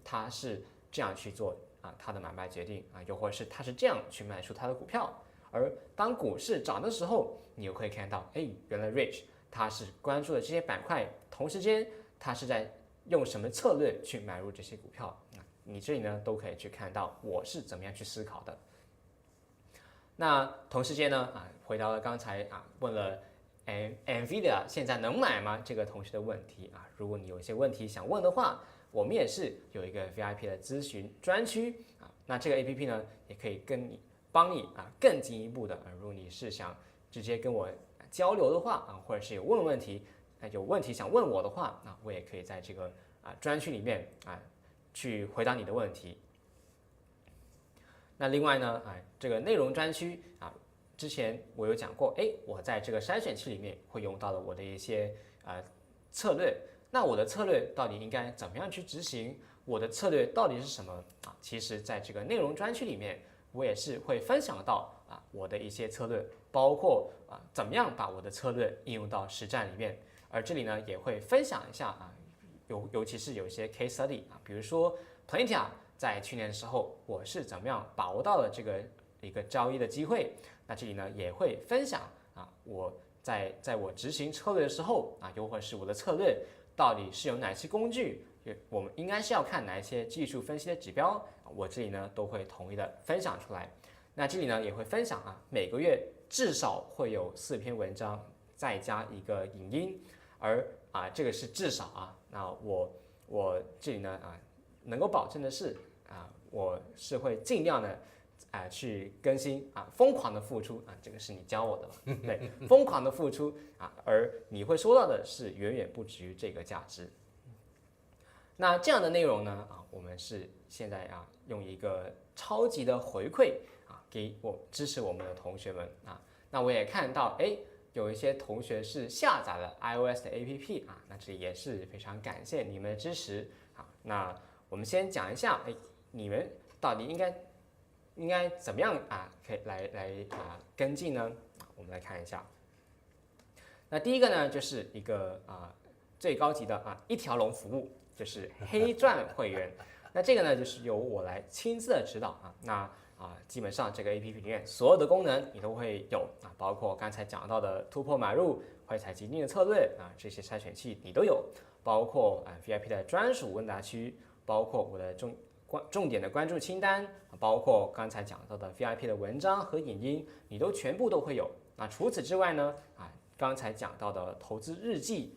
他是这样去做他的买卖决定又或者是他是这样去卖出他的股票。而当股市涨的时候，你又可以看到原来 Rich 他是关注了这些板块，同时间他是在用什么策略去买入这些股票你这里呢都可以去看到我是怎么样去思考的。那同时间呢回到了刚才问了Nvidia 现在能买吗这个同学的问题如果你有一些问题想问的话，我们也是有一个 VIP 的咨询专区那这个 APP 呢也可以跟你帮你更进一步的如果你是想直接跟我交流的话或者是有问题想问我的话，那我也可以在这个专区里面去回答你的问题。那另外呢这个内容专区之前我有讲过，我在这个筛选器里面会用到了我的一些策略。那我的策略到底应该怎么样去执行？我的策略到底是什么其实在这个内容专区里面，我也是会分享到我的一些策略，包括怎么样把我的策略应用到实战里面。而这里呢也会分享一下尤其是有一些 case study 比如说 Planitia 在去年的时候，我是怎么样把握到了这个一个交易的机会。那这里呢也会分享我在我执行策略的时候又或是我的策略到底是有哪些工具，我们应该是要看哪一些技术分析的指标，我这里呢都会统一的分享出来。那这里呢也会分享每个月至少会有4篇文章，再加一个影音，而这个是至少那我这里呢能够保证的是我是会尽量的去更新疯狂的付出这个是你教我的嘛？对，疯狂的付出而你会收到的是远远不止于这个价值。那这样的内容呢我们是现在用一个超级的回馈给支持我们的同学们那我也看到有一些同学是下载了 iOS 的 APP 那这里也是非常感谢你们的支持那我们先讲一下你们到底应该怎么样可以来跟进呢？我们来看一下。那第一个呢，就是一个最高级的一条龙服务，就是黑钻会员。那这个呢，就是由我来亲自的指导那基本上这个 APP 里面所有的功能你都会有包括刚才讲到的突破买入、会采集定的策略这些筛选器你都有，包括VIP 的专属问答区，包括我的重点的关注清单，包括刚才讲到的 VIP 的文章和影音，你都全部都会有。那除此之外呢，刚才讲到的投资日记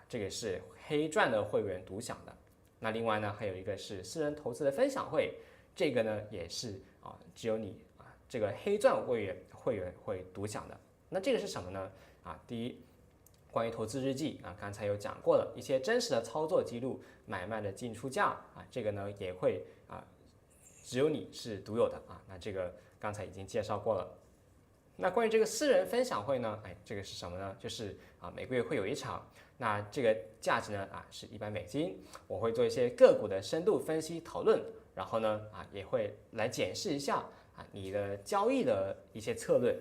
这个是黑钻的会员独享的。那另外呢，还有一个是私人投资的分享会，这个呢也是只有你这个黑钻会员会独享的。那这个是什么呢？第一，关于投资日记刚才有讲过了一些真实的操作记录、买卖的进出价这个呢也会只有你是独有的那这个刚才已经介绍过了。那关于这个私人分享会呢，这个是什么呢？就是每个月会有一场，那这个价值呢是$100，我会做一些个股的深度分析讨论，然后呢也会来检视一下你的交易的一些策略，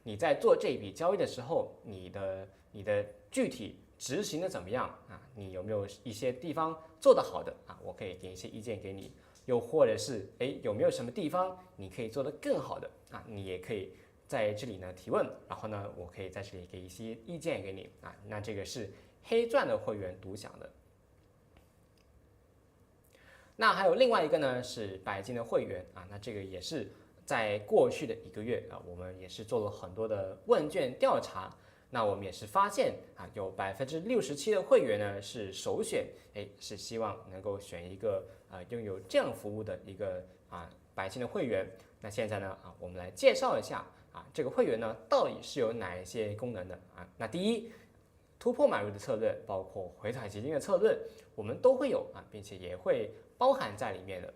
你在做这笔交易的时候，你的具体执行的怎么样你有没有一些地方做得好的我可以给一些意见给你，又或者是有没有什么地方你可以做得更好的你也可以在这里呢提问，然后呢我可以在这里给一些意见给你那这个是黑钻的会员独享的。那还有另外一个呢是白金的会员那这个也是在过去的1个月我们也是做了很多的问卷调查，那我们也是发现有67%的会员呢是首选，是希望能够选一个拥有这样服务的一个白金的会员。那现在呢我们来介绍一下这个会员呢到底是有哪一些功能的那第一，突破买入的策略，包括回踩基金的策略，我们都会有并且也会包含在里面的。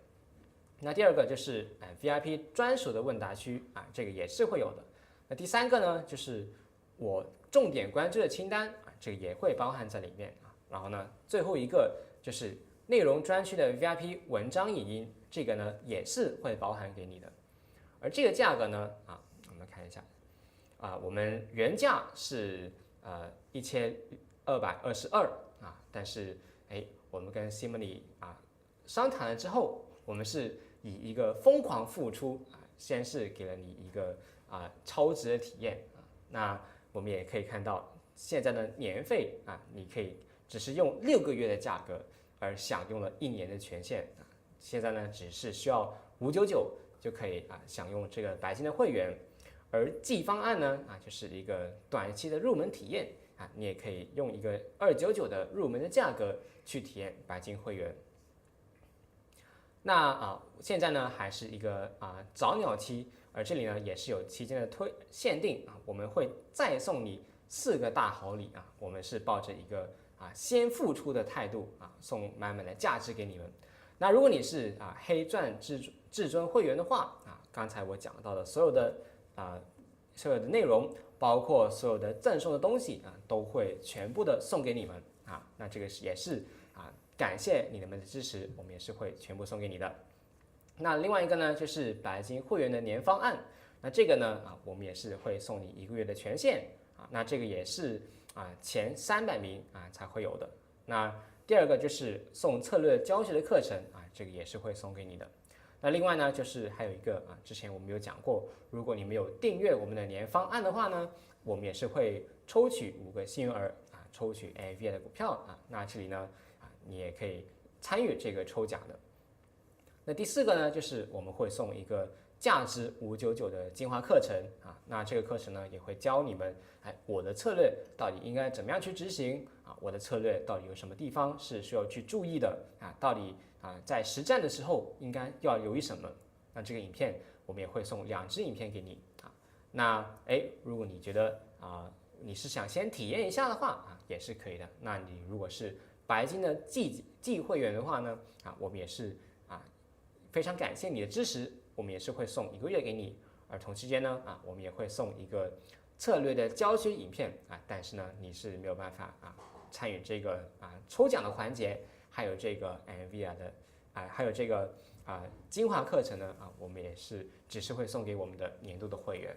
那第二个就是VIP 专属的问答区这个也是会有的。那第三个呢就是我重点关注的清单这个也会包含在里面然后呢最后一个就是内容专区的 VIP 文章影音，这个呢也是会包含给你的。而这个价格呢我们看一下我们原价是1222但是我们跟 Simony 商谈了之后，我们是以一个疯狂付出先是给了你一个超值的体验那我们也可以看到现在的年费你可以只是用6个月的价格而享用了1年的权限现在呢只是需要599就可以享用这个白金的会员。而季方案呢就是一个短期的入门体验你也可以用一个299的入门的价格去体验白金会员。那现在呢还是一个早鸟期，而这里呢也是有期间的限定我们会再送你4个大好礼我们是抱着一个先付出的态度送满满的价值给你们。那如果你是黑钻至尊会员的话刚才我讲到的所有的内容，包括所有的赠送的东西都会全部的送给你们那这个也是感谢你们的支持，我们也是会全部送给你的。那另外一个呢，就是白金会员的年方案，那这个呢我们也是会送你1个月的权限那这个也是前300名才会有的。那第二个就是送策略教学的课程这个也是会送给你的。那另外呢，就是还有一个之前我们有讲过，如果你们有订阅我们的年方案的话呢，我们也是会抽取5个幸运儿抽取 NVIDIA 的股票那这里呢你也可以参与这个抽奖的。那第4个呢，就是我们会送一个价值599的精华课程那这个课程呢也会教你们我的策略到底应该怎么样去执行我的策略到底有什么地方是需要去注意的到底在实战的时候应该要留意什么。那这个影片我们也会送2支影片给你那如果你觉得你是想先体验一下的话也是可以的。那你如果是白金的季会员的话呢我们也是非常感谢你的支持，我们也是会送1个月给你。而同期间呢我们也会送一个策略的教学影片但是呢你是没有办法参与这个抽奖的环节，还有这个 NVIDIA 的还有这个精华课程呢我们也是只是会送给我们的年度的会员。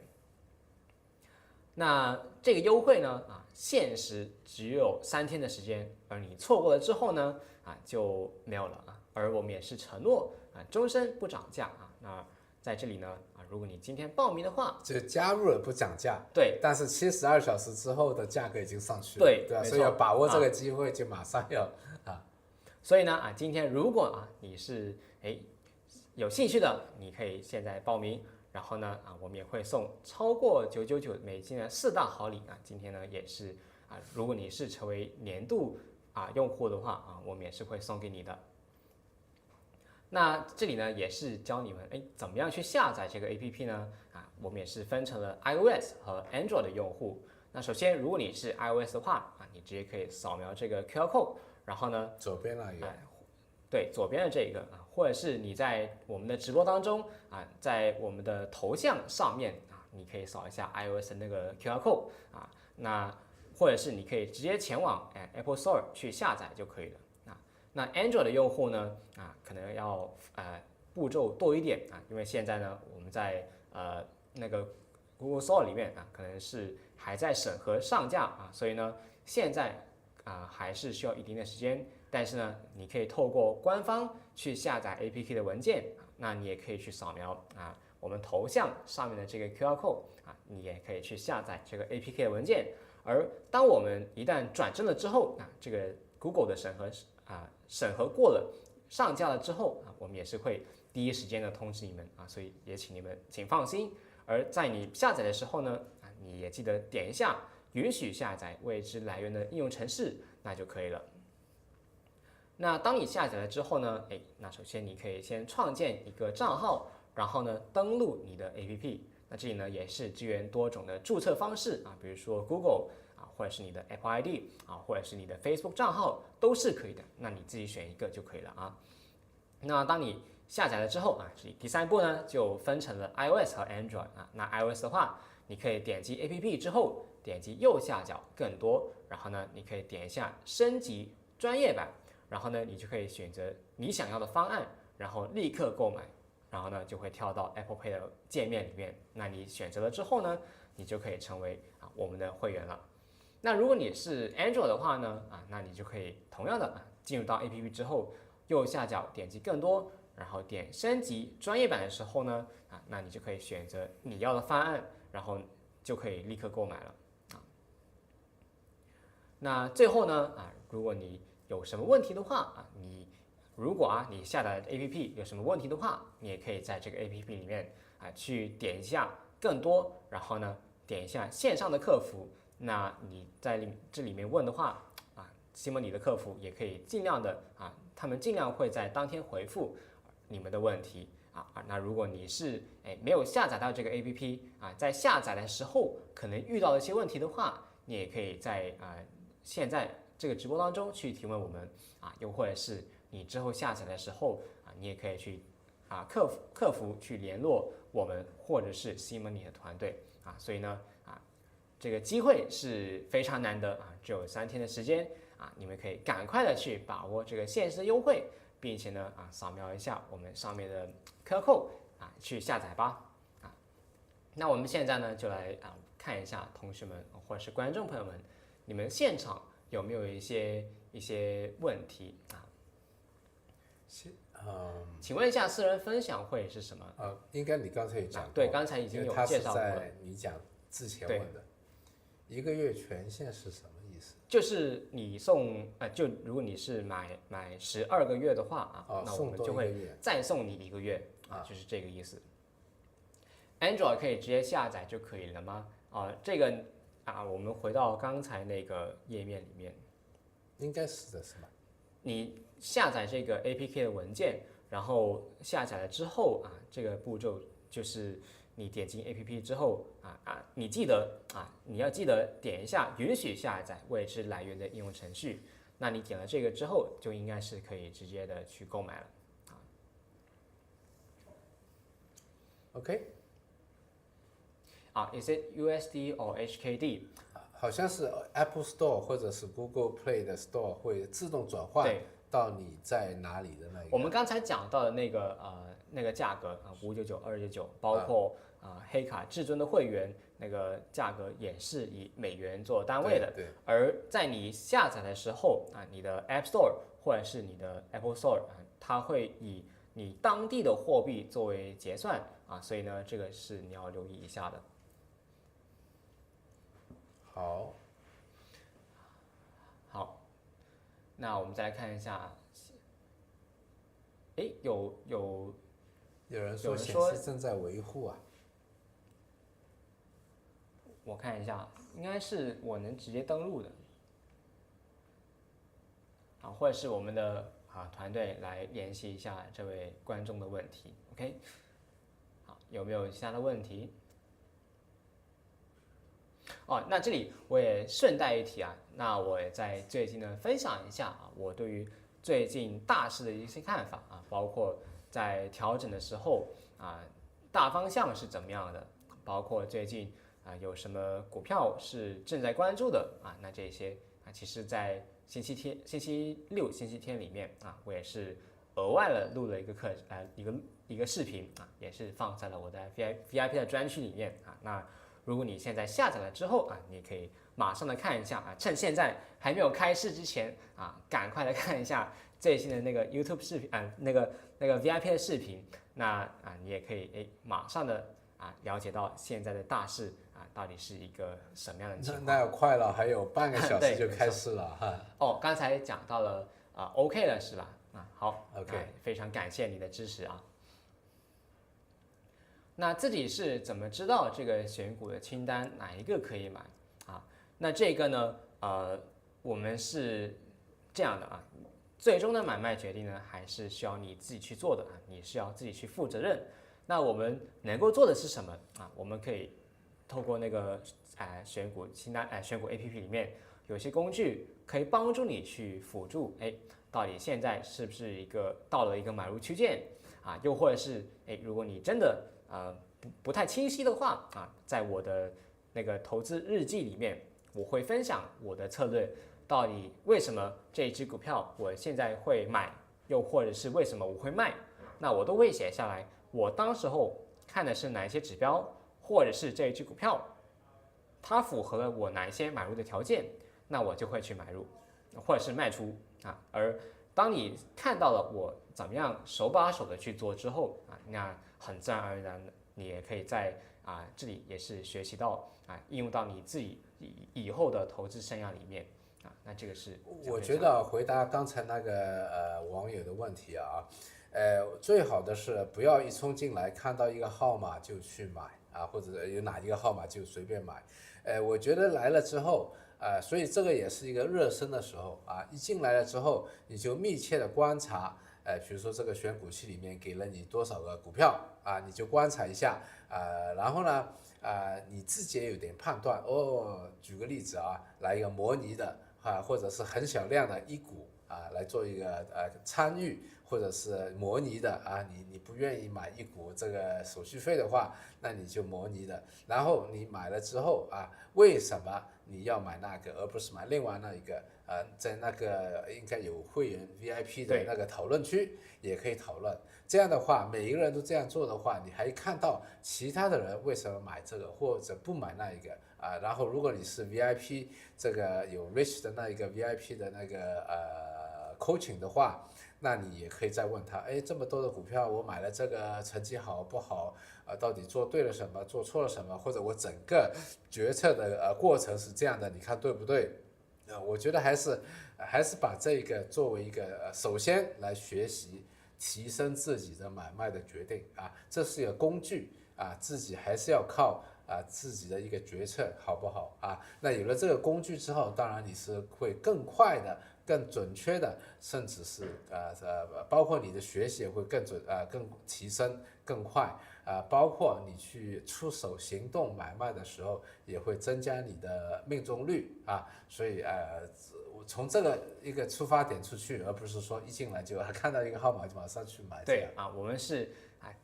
那这个优惠呢限时只有3天的时间，而你错过了之后呢就没有了而我们也是承诺终身不涨价那在这里呢如果你今天报名的话，就加入了不涨价，对，但是72小时之后的价格已经上去了，对吧？所以要把握这个机会，就马上要所以呢今天如果你是有兴趣的，你可以现在报名。然后呢我们也会送超过999美金的4大好礼今天呢也是如果你是成为年度用户的话我们也是会送给你的。那这里呢也是教你们怎么样去下载这个 APP 呢我们也是分成了 iOS 和 Android 的用户。那首先如果你是 iOS 的话你直接可以扫描这个 QR code， 然后呢左边那个对，左边的这个或者是你在我们的直播当中在我们的头像上面你可以扫一下 iOS 的那个 QR code那或者是你可以直接前往Apple Store 去下载就可以了那 Android 的用户呢可能要步骤多一点因为现在呢我们在那个 Google Store 里面可能是还在审核上架所以呢现在还是需要一定的时间。但是呢你可以透过官方去下载 APK 的文件那你也可以去扫描我们头像上面的这个 QR code你也可以去下载这个 APK 的文件。而当我们一旦转正了之后这个 Google 的审核过了上架了之后我们也是会第一时间的通知你们所以也请你们请放心。而在你下载的时候呢你也记得点一下允许下载未知来源的应用程式，那就可以了。那当你下载了之后呢那首先你可以先创建一个账号，然后呢登录你的 APP。那这里呢也是支援多种的注册方式比如说 Google或者是你的 Apple ID 或者是你的 Facebook 账号都是可以的，那你自己选一个就可以了那当你下载了之后这里第3步呢就分成了 iOS 和 Android那 iOS 的话你可以点击 APP 之后点击右下角更多，然后呢你可以点一下升级专业版，然后呢你就可以选择你想要的方案，然后立刻购买，然后呢就会跳到 Apple Pay 的界面里面。那你选择了之后呢你就可以成为我们的会员了。那如果你是 Android 的话呢那你就可以同样的进入到 APP 之后右下角点击更多，然后点升级专业版的时候呢那你就可以选择你要的方案，然后就可以立刻购买了那最后呢如果你有什么问题的话如果你下载的 APP 有什么问题的话，你也可以在这个 APP 里面去点一下更多，然后呢点一下线上的客服。那你在这里面问的话西蒙里的客服也可以尽量的他们尽量会在当天回复，你们的问题那如果你是没有下载到这个 APP 在下载的时候可能遇到了一些问题的话，你也可以在现在这个直播当中去提问我们又或者是你之后下载的时候你也可以去客服去联络我们或者是 Simony 的团队所以呢这个机会是非常难得只有3天的时间你们可以赶快的去把握这个限时优惠，并且呢扫描一下我们上面的 QR code去下载吧那我们现在呢就来看一下同学们或者是观众朋友们，你们现场有没有一些问题请问一下私人分享会是什么？应该你刚才也讲过，对，刚才已经有介绍过了。他是在你讲之前问的，1个月权限是什么意思？就是你送就如果你是买12个月的话那我们就会再送你1个月就是这个意思。Android 可以直接下载就可以了吗？这个我们回到刚才那个页面里面，应该是的，是吧？你下载这个 APK 的文件，然后下载了之后这个步骤就是你点进 APP 之后你要记得点一下允许下载未知来源的应用程序。那你点了这个之后，就应该是可以直接的去购买了OK。Is it USD or HKD？ 好像是 Apple Store 或者是 Google Play 的 Store 会自动转换到你在哪里的那个。我们刚才讲到的那个价格599、299，包括黑卡至尊的会员那个价格也是以美元做单位的。对。而在你下载的时候你的 App Store 或者是你的 Apple Store 它会以你当地的货币作为结算所以呢，这个是你要留意一下的。好，那我们再来看一下，有人说显示正在维护我看一下，应该是我能直接登录的或者是我们的团队来联系一下这位观众的问题。OK， 好，有没有其他的问题？那这里我也顺带一提那我也在最近呢分享一下我对于最近大势的一些看法包括在调整的时候大方向是怎么样的，包括最近有什么股票是正在关注的那这些其实在星期六、星期天里面我也是额外的录了一个视频也是放在了我的 VIP 的专区里面那如果你现在下载了之后你可以马上的看一下趁现在还没有开市之前赶快来看一下最新的那个 YouTube 视频那个 VIP 的视频，那你也可以马上的了解到现在的大势到底是一个什么样的情况。那要快了，还有半个小时就开市了刚才讲到了OK 了是吧？好 OK， 非常感谢你的支持那自己是怎么知道这个选股的清单哪一个可以买那这个呢我们是这样的最终的买卖决定呢还是需要你自己去做的你是要自己去负责任。那我们能够做的是什么我们可以透过那个选股清单选股 APP 里面有些工具可以帮助你去辅助到底现在是不是到了一个买入区间又或者是如果你真的不太清晰的话在我的那个投资日记里面，我会分享我的策略，到底为什么这一只股票我现在会买，又或者是为什么我会卖，那我都会写下来。我当时候看的是哪一些指标，或者是这一只股票它符合了我哪一些买入的条件，那我就会去买入，或者是卖出而当你看到了我怎么样手把手的去做之后那很自然而然的你也可以在这里也是学习到应用到你自己以后的投资生涯里面那这个是我觉得回答刚才那个网友的问题最好的是不要一冲进来看到一个号码就去买或者有哪一个号码就随便买。我觉得来了之后所以这个也是一个热身的时候一进来了之后你就密切的观察比如说这个选股期里面给了你多少个股票啊，你就观察一下然后呢你自己也有点判断举个例子啊，来一个模拟的或者是很小量的一股来做一个参与或者是模拟的你不愿意买一股这个手续费的话，那你就模拟的，然后你买了之后为什么你要买那个而不是买另外那一个在那个应该有会员 VIP 的那个讨论区也可以讨论。这样的话，每一个人都这样做的话，你还看到其他的人为什么买这个或者不买那一个然后如果你是 VIP 这个有 Rich 的那一个 VIP 的那个coaching 的话，那你也可以再问他，这么多的股票我买了这个成绩好不好到底做对了什么，做错了什么，或者我整个决策的过程是这样的，你看对不对？我觉得还是把这个作为一个首先来学习提升自己的买卖的决定这是一个工具自己还是要靠自己的一个决策好不好那有了这个工具之后，当然你是会更快的、更准确的，甚至是包括你的学习也会更提升更快包括你去出手行动买卖的时候，也会增加你的命中率所以从这个一个出发点出去，而不是说一进来就看到一个号码就马上去买。对我们是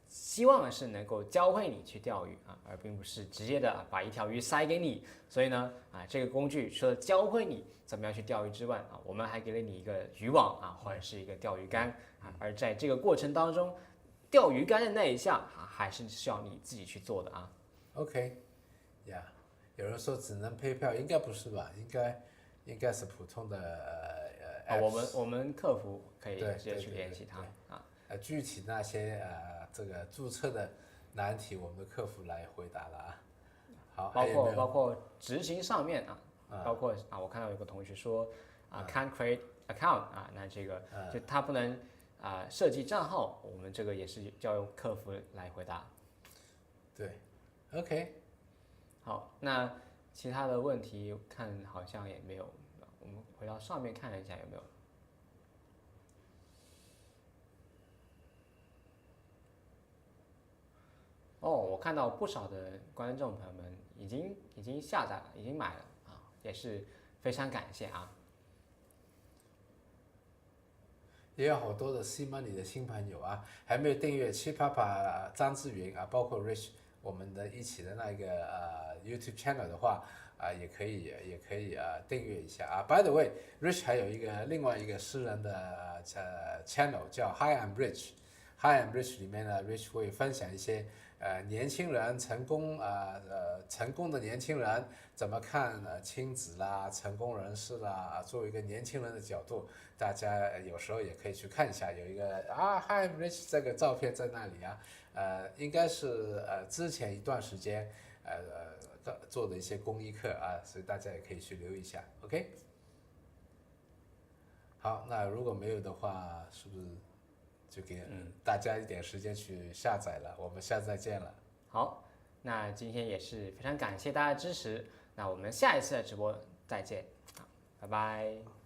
希望是能够教会你去钓鱼而并不是直接的把一条鱼塞给你。所以呢这个工具除了教会你怎么样去钓鱼之外我们还给了你一个渔网或者是一个钓鱼竿而在这个过程当中，钓鱼竿的那一下还是需要你自己去做的OK， 有人说只能PayPal，应该不是吧？应该是普通的我们客服可以直接去联系他具体那些这个注册的难题，我们的客服来回答了好，包括执行上面包括我看到有个同学说can't create account 那这个就他不能设计账号，我们这个也是要用客服来回答。对 ，OK。好，那其他的问题看好像也没有，我们回到上面看一下有没有。我看到不少的观众朋友们已经下载了，已经买了也是非常感谢也有好多的 C Money 的新朋友还没有订阅七啪啪张志云包括 Rich 我们的一起的那个YouTube channel 的话也可以订阅一下By the way， Rich 还有另外一个私人的channel 叫 Hi I'm Rich。Hi I'm Rich 里面呢 ，Rich 会分享一些年轻人成功的年轻人怎么看亲子啦、成功人士啦，作为一个年轻人的角度，大家有时候也可以去看一下，有一个Hi I'm Rich 这个照片在那里应该是之前一段时间做的一些公益课所以大家也可以去留意一下 ，OK。好，那如果没有的话，是不是就给大家一点时间去下载了？我们下次再见了。好，那今天也是非常感谢大家的支持，那我们下一次的直播再见，拜拜。